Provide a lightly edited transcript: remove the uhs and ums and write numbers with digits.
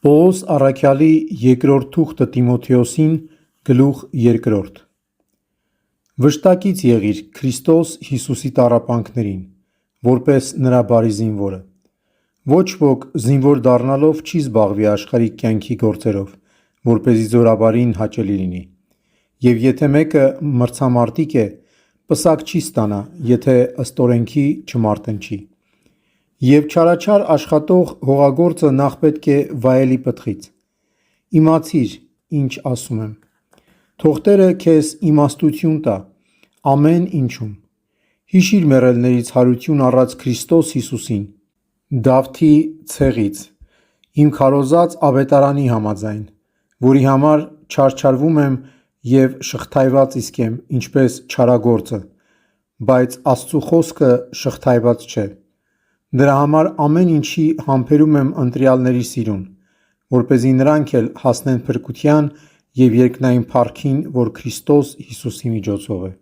Պողոս առաքյալի երկրորդ թուղթը Տիմոթեոսին գլուխ 2. Վշտակից եղիր Քրիստոս Հիսուսի տառապանքներին, որպես նրա բարի զինվորը։ Ոչ ոք զինվոր դառնալով չի զբաղվի աշխարհիկ կյանքի գործերով, որպեսզի զորաբարին հաճելի լինի։ Եվ եթե մեկը մրցամարտիկ է, պսակ չի ստանա, եթե ըստ օրենքի չմարտնչի։ Եվ չարաչար աշխատող հողագործը նախ պետք է վայելի պտղից։ Իմացիր, ինչ ասում եմ։ Թող Տերը քեզ իմաստություն տա ամեն ինչում։ Հիշիր մեռելներից հարություն առած Քրիստոս Հիսուսին, Դավթի ցեղից, իմ քարոզած ավետարանի համաձայն, որի համար չարչարվում եմ և շղթայված իսկ եմ, ինչպես չարագործը, բայց Աստծու խոսքը շղթայված չէ։ Դրա համար ամեն ինչի համբերում եմ ընտրյալների սիրուն, որպեսզի նրանք էլ հասնեն փրկության և երկնային փառքին, որ Քրիստոս Հիսուսի միջոցով է։